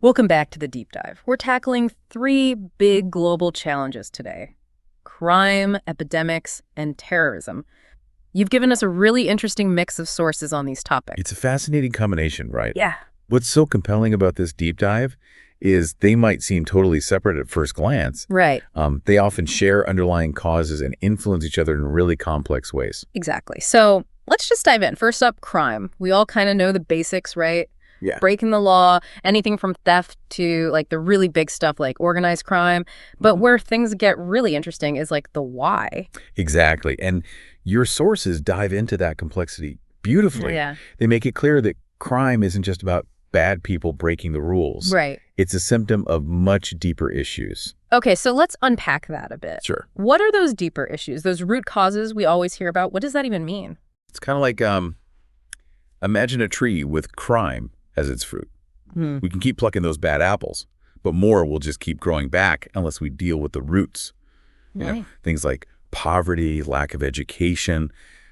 Welcome back to the Deep Dive. We're tackling three big global challenges today: crime, epidemics, and terrorism. You've given us a really interesting mix of sources on these topics. It's a fascinating combination, right? Yeah. What's so compelling about this deep dive is they might seem totally separate at first glance. Right. They often share underlying causes and influence each other in really complex ways. Exactly. So let's just dive in. First up, crime. We all kind of know the basics, right? Yeah. Breaking the law, anything from theft to like the really big stuff like organized crime. But where things get really interesting is like the why. Exactly. And your sources dive into that complexity beautifully. Yeah. They make it clear that crime isn't just about bad people breaking the rules. Right. It's a symptom of much deeper issues. Okay, so let's unpack that a bit. Sure. What are those deeper issues, those root causes we always hear about? What does that even mean? It's kind of like imagine a tree with crime as its fruit. We can keep plucking those bad apples, but more will just keep growing back unless we deal with the roots. You know, things like poverty, lack of education,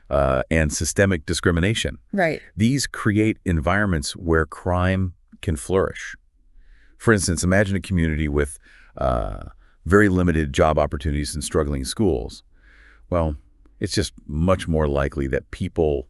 and systemic discrimination. Right. These create environments where crime can flourish. For instance, imagine a community with very limited job opportunities and struggling schools. Well, it's just much more likely that people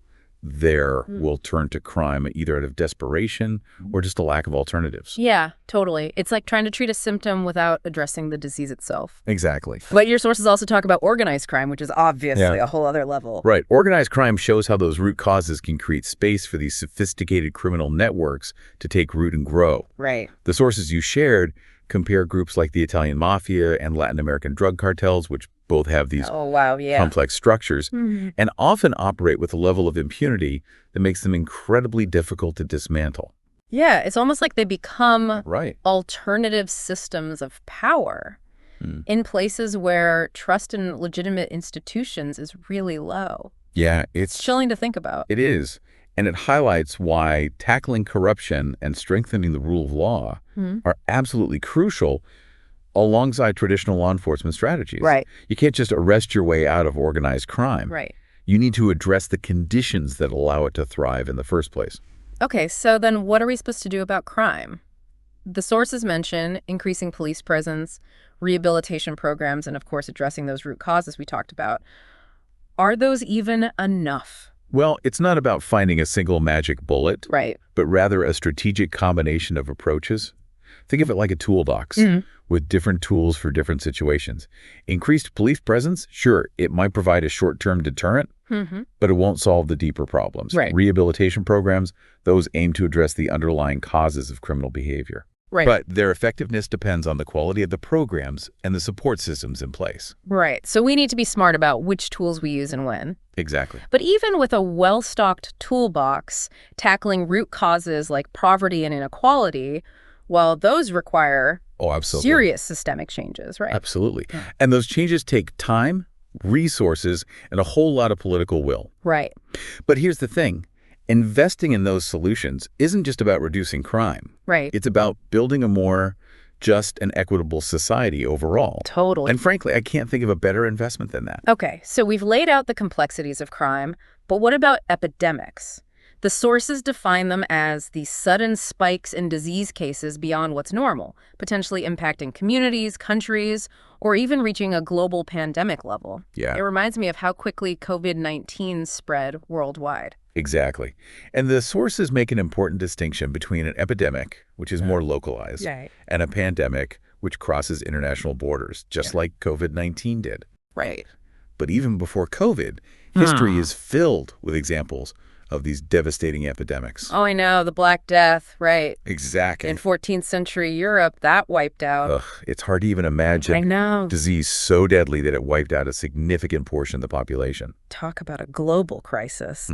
there will turn to crime either out of desperation or just a lack of alternatives. Yeah, totally. It's like trying to treat a symptom without addressing the disease itself. Exactly. But your sources also talk about organized crime, which is obviously a whole other level. Right. Organized crime shows how those root causes can create space for these sophisticated criminal networks to take root and grow. Right. The sources you shared compare groups like the Italian mafia and Latin American drug cartels, which both have these complex structures, and often operate with a level of impunity that makes them incredibly difficult to dismantle. Yeah, it's almost like they become Right. alternative systems of power in places where trust in legitimate institutions is really low. Yeah, It's chilling to think about. it is. And it highlights why tackling corruption and strengthening the rule of law are absolutely crucial alongside traditional law enforcement strategies. Right. You can't just arrest your way out of organized crime. Right. You need to address the conditions that allow it to thrive in the first place. Okay, so then what are we supposed to do about crime? The sources mention increasing police presence, rehabilitation programs, and of course addressing those root causes we talked about. Are those even enough? Well, it's not about finding a single magic bullet, Right. but rather a strategic combination of approaches. Think of it like a toolbox with different tools for different situations. Increased police presence, sure, it might provide a short-term deterrent, but it won't solve the deeper problems. Right. Rehabilitation programs, those aim to address the underlying causes of criminal behavior. Right. But their effectiveness depends on the quality of the programs and the support systems in place. Right. So we need to be smart about which tools we use and when. Exactly. But even with a well-stocked toolbox, tackling root causes like poverty and inequality, well, those require Oh, absolutely. serious systemic changes, right? Absolutely. And those changes take time, resources, and a whole lot of political will. Right. But here's the thing. Investing in those solutions isn't just about reducing crime. Right. It's about building a more just and equitable society overall. Totally. And frankly, I can't think of a better investment than that. Okay, so we've laid out the complexities of crime, but what about epidemics? The sources define them as the sudden spikes in disease cases beyond what's normal, potentially impacting communities, countries, or even reaching a global pandemic level. Yeah. It reminds me of how quickly COVID-19 spread worldwide. Exactly. And the sources make an important distinction between an epidemic, which is more localized, Right. and a pandemic, which crosses international borders, just like COVID-19 did. Right. But even before COVID, history is filled with examples of these devastating epidemics. Oh, I know, the Black Death, right. Exactly. In 14th century Europe, that wiped out. Ugh, it's hard to even imagine I know. disease so deadly that it wiped out a significant portion of the population. Talk about a global crisis.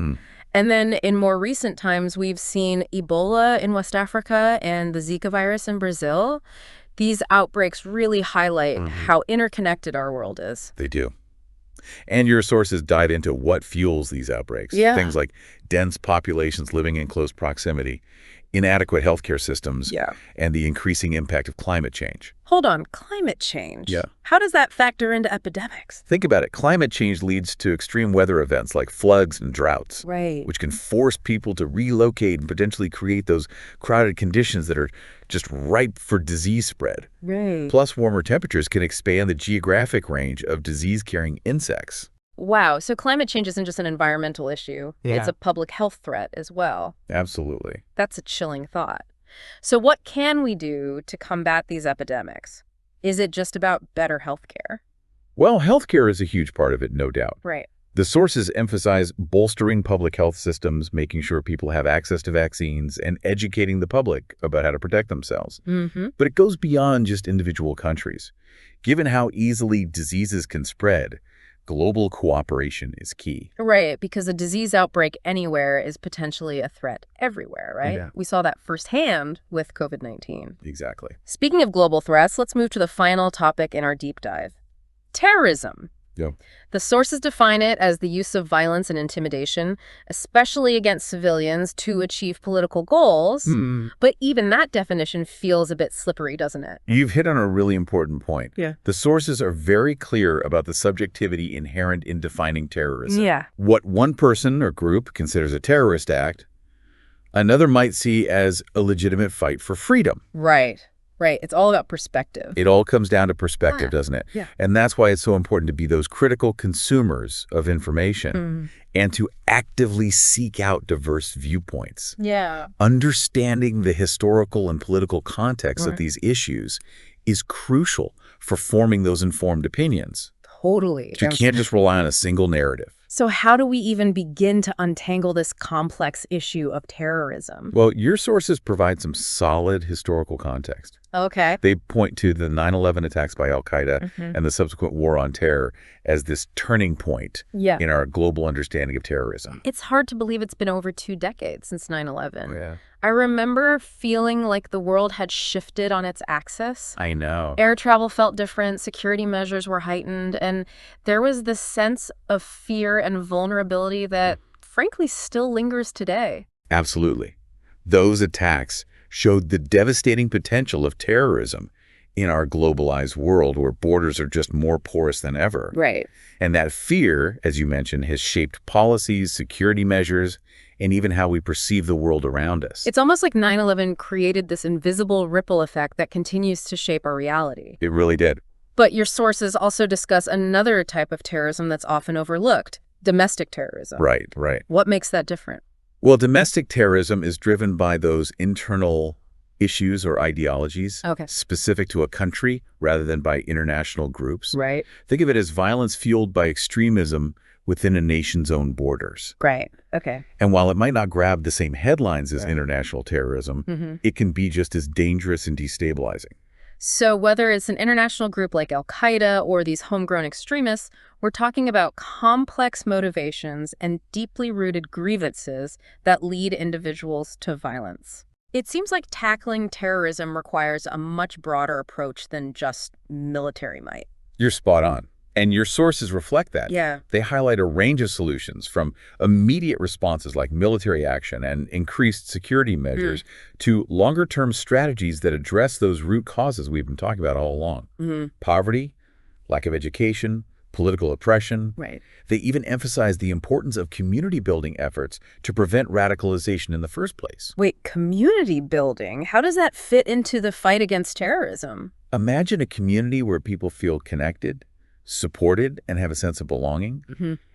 And then in more recent times, we've seen Ebola in West Africa and the Zika virus in Brazil. These outbreaks really highlight how interconnected our world is. They do. And your sources dive into what fuels these outbreaks. Yeah. Things like dense populations living in close proximity, inadequate healthcare systems, Yeah. and the increasing impact of climate change. Hold on, climate change. Yeah. How does that factor into epidemics? Think about it. Climate change leads to extreme weather events like floods and droughts, Right. which can force people to relocate and potentially create those crowded conditions that are just ripe for disease spread. Right. Plus, warmer temperatures can expand the geographic range of disease-carrying insects. Wow, so climate change isn't just an environmental issue. Yeah. It's a public health threat as well. Absolutely. That's a chilling thought. So what can we do to combat these epidemics? Is it just about better healthcare? Well, healthcare is a huge part of it, no doubt. Right. The sources emphasize bolstering public health systems, making sure people have access to vaccines, and educating the public about how to protect themselves. Mm-hmm. But it goes beyond just individual countries. Given how easily diseases can spread, global cooperation is key. Right, because a disease outbreak anywhere is potentially a threat everywhere, right? Yeah. We saw that firsthand with COVID-19. Exactly. Speaking of global threats, let's move to the final topic in our deep dive. Terrorism. Yeah. The sources define it as the use of violence and intimidation, especially against civilians, to achieve political goals. But even that definition feels a bit slippery, doesn't it? You've hit on a really important point. Yeah. The sources are very clear about the subjectivity inherent in defining terrorism. Yeah. What one person or group considers a terrorist act, another might see as a legitimate fight for freedom. Right. Right. It's all about perspective. It all comes down to perspective, doesn't it? Yeah. And that's why it's so important to be those critical consumers of information and to actively seek out diverse viewpoints. Yeah. Understanding the historical and political context of these issues is crucial for forming those informed opinions. Totally. You can't just rely on a single narrative. So how do we even begin to untangle this complex issue of terrorism? Well, your sources provide some solid historical context. Okay. They point to the 9/11 attacks by al-Qaeda and the subsequent war on terror as this turning point Yeah. in our global understanding of terrorism. It's hard to believe it's been over 2 decades since 9/11. Yeah. I remember feeling like the world had shifted on its axis. I know. Air travel felt different, security measures were heightened, and there was this sense of fear and vulnerability that, frankly, still lingers today. Absolutely. Those attacks showed the devastating potential of terrorism in our globalized world where borders are just more porous than ever. Right. And that fear, as you mentioned, has shaped policies, security measures, and even how we perceive the world around us. It's almost like 9/11 created this invisible ripple effect that continues to shape our reality. It really did. But your sources also discuss another type of terrorism that's often overlooked, domestic terrorism. Right, right. What makes that different? Well, domestic terrorism is driven by those internal issues or ideologies Okay. specific to a country rather than by international groups. Right. Think of it as violence fueled by extremism within a nation's own borders. Right. Okay. And while it might not grab the same headlines as international terrorism, it can be just as dangerous and destabilizing. So whether it's an international group like Al-Qaeda or these homegrown extremists, we're talking about complex motivations and deeply rooted grievances that lead individuals to violence. It seems like tackling terrorism requires a much broader approach than just military might. You're spot on. And your sources reflect that. Yeah. They highlight a range of solutions from immediate responses like military action and increased security measures to longer-term strategies that address those root causes we've been talking about all along. Poverty, lack of education, political oppression. Right. They even emphasize the importance of community-building efforts to prevent radicalization in the first place. Wait, community building? How does that fit into the fight against terrorism? Imagine a community where people feel connected, supported, and have a sense of belonging.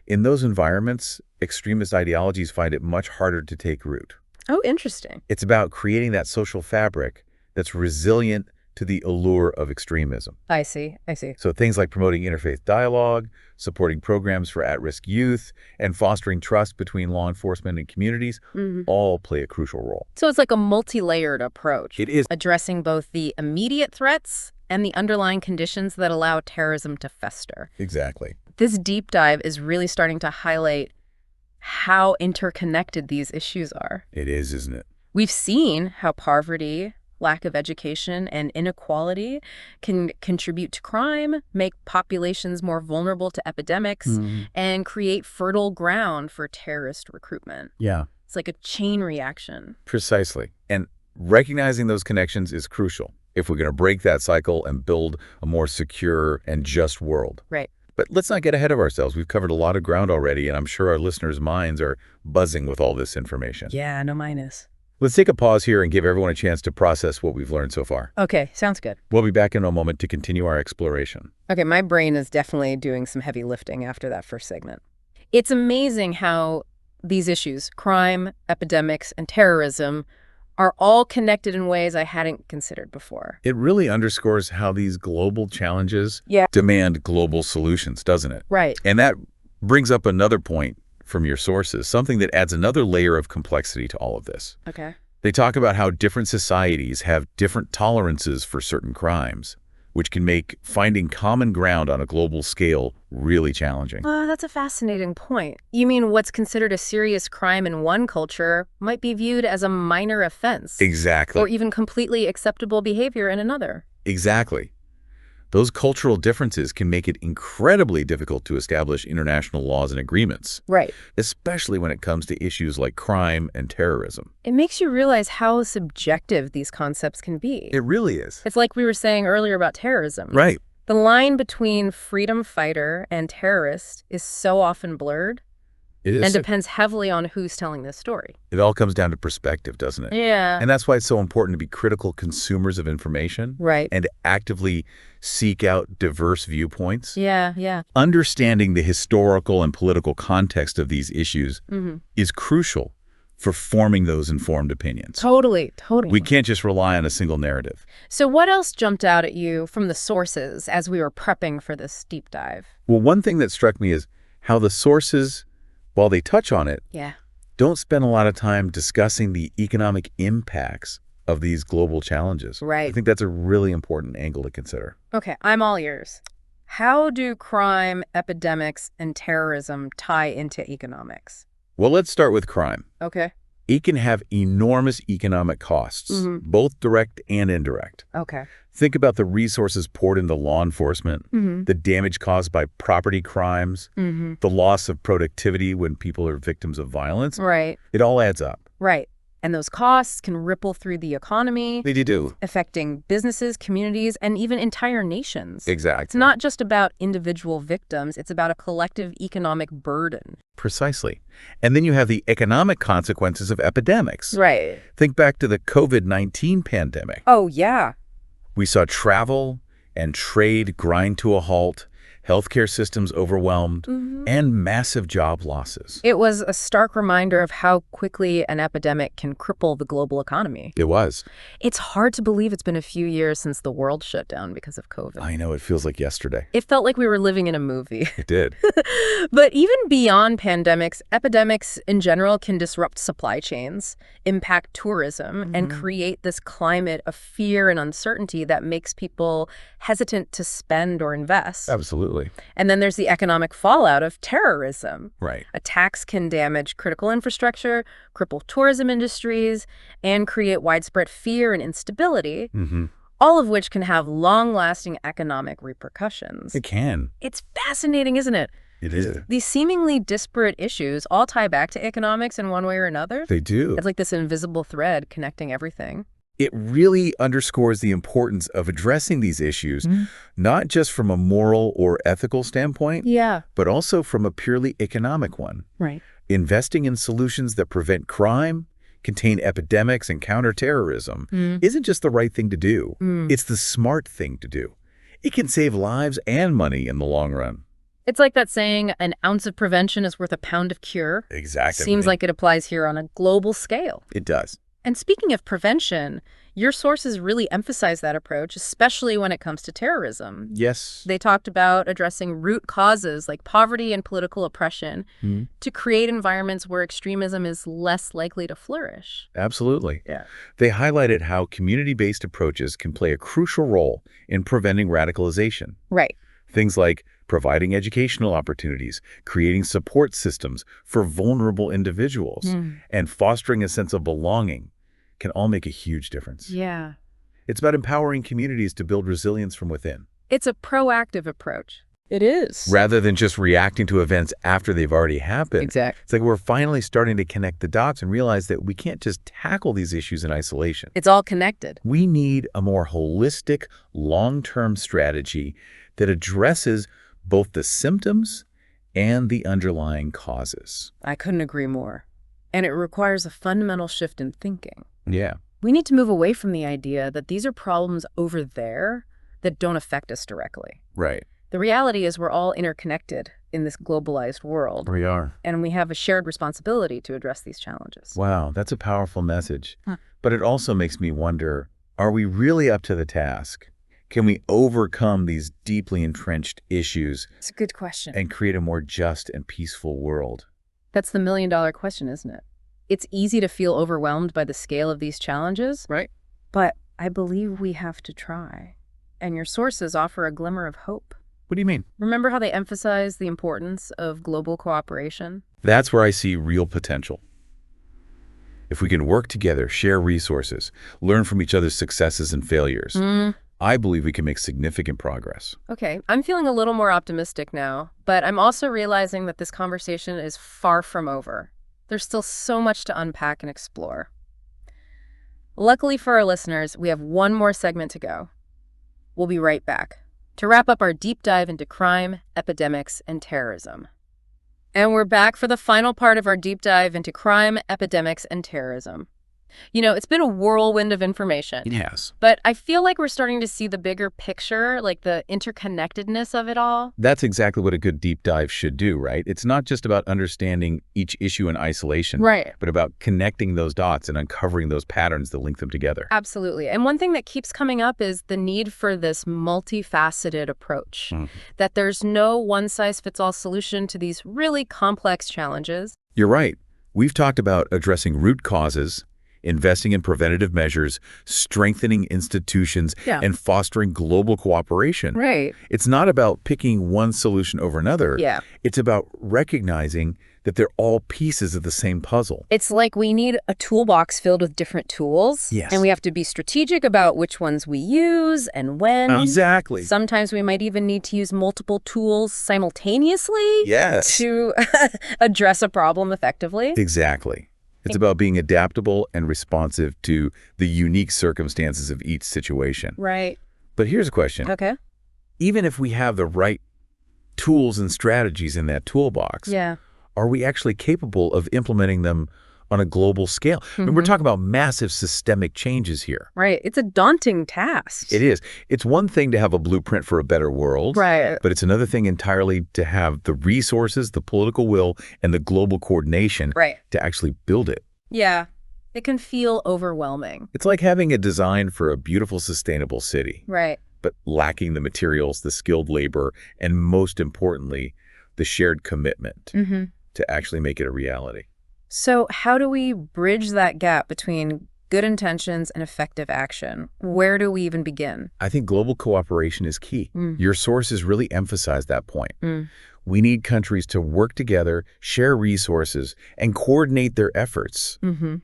In those environments, extremist ideologies find it much harder to take root. Oh, interesting. It's about creating that social fabric that's resilient to the allure of extremism. I see. So things like promoting interfaith dialogue, supporting programs for at-risk youth, and fostering trust between law enforcement and communities all play a crucial role. So it's like a multi-layered approach. It is. Addressing both the immediate threats and the underlying conditions that allow terrorism to fester. Exactly. This deep dive is really starting to highlight how interconnected these issues are. It is, isn't it? We've seen how poverty, lack of education, and inequality can contribute to crime, make populations more vulnerable to epidemics, and create fertile ground for terrorist recruitment. Yeah. It's like a chain reaction. Precisely. And recognizing those connections is crucial if we're going to break that cycle and build a more secure and just world. Right. But let's not get ahead of ourselves. We've covered a lot of ground already, and I'm sure our listeners' minds are buzzing with all this information. Yeah, no, mine is. Let's take a pause here and give everyone a chance to process what we've learned so far. Okay, sounds good. We'll be back in a moment to continue our exploration. Okay, my brain is definitely doing some heavy lifting after that first segment. It's amazing how these issues, crime, epidemics, and terrorism, are all connected in ways I hadn't considered before. It really underscores how these global challenges Yeah. demand global solutions, doesn't it? Right. And that brings up another point from your sources, something that adds another layer of complexity to all of this. Okay. They talk about how different societies have different tolerances for certain crimes, which can make finding common ground on a global scale really challenging. That's a fascinating point. You mean what's considered a serious crime in one culture might be viewed as a minor offense? Exactly. Or even completely acceptable behavior in another. Exactly. Those cultural differences can make it incredibly difficult to establish international laws and agreements, Right. especially when it comes to issues like crime and terrorism. It makes you realize how subjective these concepts can be. It really is. It's like we were saying earlier about terrorism. Right. The line between freedom fighter and terrorist is so often blurred It is. and depends heavily on who's telling this story. It all comes down to perspective, doesn't it? Yeah. And that's why it's so important to be critical consumers of information Right. and actively seek out diverse viewpoints. Yeah. Understanding the historical and political context of these issues is crucial for forming those informed opinions. Totally. We can't just rely on a single narrative. So what else jumped out at you from the sources as we were prepping for this deep dive? Well, one thing that struck me is how the sources, while they touch on it, Yeah. don't spend a lot of time discussing the economic impacts of these global challenges. Right. I think that's a really important angle to consider. Okay, I'm all ears. How do crime, epidemics, and terrorism tie into economics? Well, let's start with crime. Okay. It can have enormous economic costs, both direct and indirect. Okay. Think about the resources poured into law enforcement, the damage caused by property crimes, the loss of productivity when people are victims of violence. Right. It all adds up. Right. And those costs can ripple through the economy, They do. affecting businesses, communities, and even entire nations. Exactly. It's not just about individual victims, it's about a collective economic burden. Precisely. And then you have the economic consequences of epidemics. Right. Think back to the COVID-19 pandemic. Oh, yeah. We saw travel and trade grind to a halt, healthcare systems overwhelmed, and massive job losses. It was a stark reminder of how quickly an epidemic can cripple the global economy. It was. It's hard to believe it's been a few years since the world shut down because of COVID. I know, it feels like yesterday. It felt like we were living in a movie. It did. But even beyond pandemics, epidemics in general can disrupt supply chains, impact tourism, and create this climate of fear and uncertainty that makes people hesitant to spend or invest. Absolutely. And then there's the economic fallout of terrorism. Right. Attacks can damage critical infrastructure, cripple tourism industries, and create widespread fear and instability, all of which can have long-lasting economic repercussions. It can. It's fascinating, isn't it? It is. These seemingly disparate issues all tie back to economics in one way or another. They do. It's like this invisible thread connecting everything. It really underscores the importance of addressing these issues, not just from a moral or ethical standpoint, Yeah. but also from a purely economic one. Right. Investing in solutions that prevent crime, contain epidemics, and counter terrorism isn't just the right thing to do. It's the smart thing to do. It can save lives and money in the long run. It's like that saying, an ounce of prevention is worth a pound of cure. Exactly. Seems like it applies here on a global scale. It does. And speaking of prevention, your sources really emphasize that approach, especially when it comes to terrorism. Yes. They talked about addressing root causes like poverty and political oppression to create environments where extremism is less likely to flourish. Absolutely. Yeah. They highlighted how community-based approaches can play a crucial role in preventing radicalization. Right. Things like providing educational opportunities, creating support systems for vulnerable individuals, and fostering a sense of belonging can all make a huge difference. Yeah. It's about empowering communities to build resilience from within. It's a proactive approach. It is. rather than just reacting to events after they've already happened. Exactly. It's like we're finally starting to connect the dots and realize that we can't just tackle these issues in isolation. It's all connected. We need a more holistic, long-term strategy that addresses both the symptoms and the underlying causes. I couldn't agree more. And it requires a fundamental shift in thinking. Yeah. We need to move away from the idea that these are problems over there that don't affect us directly. Right. The reality is we're all interconnected in this globalized world, We are. and we have a shared responsibility to address these challenges. Wow, that's a powerful message. Huh. But it also makes me wonder, are we really up to the task? Can we overcome these deeply entrenched issues It's a good question. and create a more just and peaceful world? That's the million-dollar question, isn't it? It's easy to feel overwhelmed by the scale of these challenges, Right. but I believe we have to try. And your sources offer a glimmer of hope. What do you mean? Remember how they emphasize the importance of global cooperation? That's where I see real potential. If we can work together, share resources, learn from each other's successes and failures, I believe we can make significant progress. Okay, I'm feeling a little more optimistic now, but I'm also realizing that this conversation is far from over. There's still so much to unpack and explore. Luckily for our listeners, we have one more segment to go. We'll be right back to wrap up our deep dive into crime, epidemics, and terrorism. And we're back for the final part of our deep dive into crime, epidemics, and terrorism. You know, it's been a whirlwind of information. It has. But I feel like we're starting to see the bigger picture, like the interconnectedness of it all. That's exactly what a good deep dive should do, right? It's not just about understanding each issue in isolation, Right. but about connecting those dots and uncovering those patterns that link them together. Absolutely. And one thing that keeps coming up is the need for this multifaceted approach, that there's no one-size-fits-all solution to these really complex challenges. You're right. We've talked about addressing root causes, investing in preventative measures, strengthening institutions, Yeah. and fostering global cooperation. Right. It's not about picking one solution over another. Yeah. It's about recognizing that they're all pieces of the same puzzle. It's like we need a toolbox filled with different tools. Yes. And we have to be strategic about which ones we use and when. Exactly. Sometimes we might even need to use multiple tools simultaneously Yes. to address a problem effectively. Exactly. It's about being adaptable and responsive to the unique circumstances of each situation. Right. But here's a question. Okay. Even if we have the right tools and strategies in that toolbox, Yeah. are we actually capable of implementing them on a global scale? I mean, we're talking about massive systemic changes here. Right. It's a daunting task. It is. It's one thing to have a blueprint for a better world, Right. but it's another thing entirely to have the resources, the political will, and the global coordination Right. to actually build it. Yeah. It can feel overwhelming. It's like having a design for a beautiful, sustainable city, Right. but lacking the materials, the skilled labor, and most importantly, the shared commitment to actually make it a reality. So how do we bridge that gap between good intentions and effective action? Where do we even begin? I think global cooperation is key. Your sources really emphasize that point. We need countries to work together, share resources, and coordinate their efforts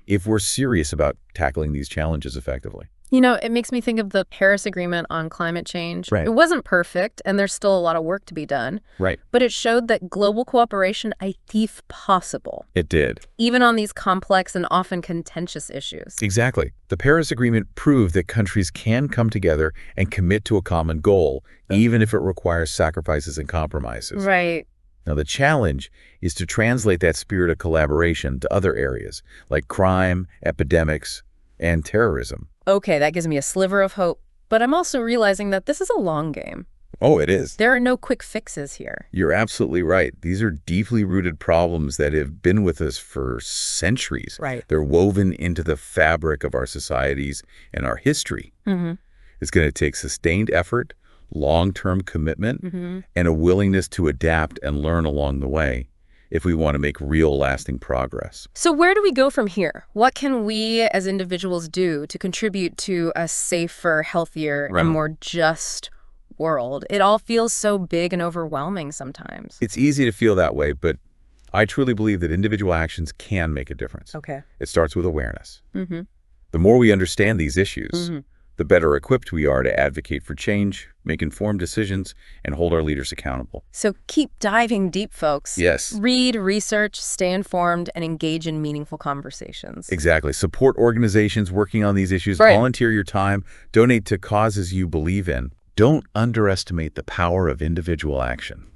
if we're serious about tackling these challenges effectively. You know, it makes me think of the Paris Agreement on climate change. Right. It wasn't perfect, and there's still a lot of work to be done. Right. But it showed that global cooperation is possible, It did. even on these complex and often contentious issues. Exactly. The Paris Agreement proved that countries can come together and commit to a common goal, even if it requires sacrifices and compromises. Right. Now, the challenge is to translate that spirit of collaboration to other areas, like crime, epidemics, and terrorism. Okay, that gives me a sliver of hope. But I'm also realizing that this is a long game. Oh, it is. There are no quick fixes here. You're absolutely right. These are deeply rooted problems that have been with us for centuries. Right. They're woven into the fabric of our societies and our history. It's going to take sustained effort, long-term commitment, and a willingness to adapt and learn along the way if we want to make real lasting progress. So where do we go from here? What can we as individuals do to contribute to a safer, healthier, Right. and more just world? It all feels so big and overwhelming sometimes. It's easy to feel that way, but I truly believe that individual actions can make a difference. Okay. It starts with awareness. The more we understand these issues, the better equipped we are to advocate for change, make informed decisions, and hold our leaders accountable. So keep diving deep, folks. Yes. Read, research, stay informed, and engage in meaningful conversations. Exactly. Support organizations working on these issues, Right. volunteer your time, donate to causes you believe in. Don't underestimate the power of individual action.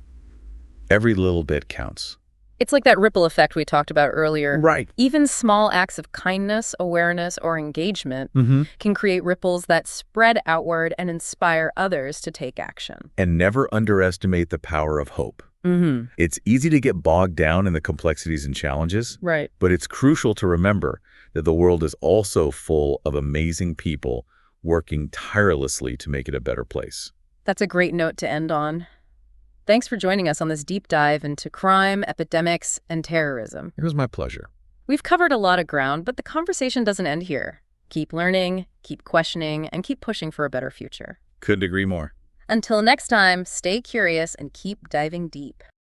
Every little bit counts. It's like that ripple effect we talked about earlier. Right. Even small acts of kindness, awareness, or engagement Mm-hmm. can create ripples that spread outward and inspire others to take action. And never underestimate the power of hope. Mm-hmm. It's easy to get bogged down in the complexities and challenges, Right. but it's crucial to remember that the world is also full of amazing people working tirelessly to make it a better place. That's a great note to end on. Thanks for joining us on this deep dive into crime, epidemics, and terrorism. It was my pleasure. We've covered a lot of ground, but the conversation doesn't end here. Keep learning, keep questioning, and keep pushing for a better future. Couldn't agree more. Until next time, stay curious and keep diving deep.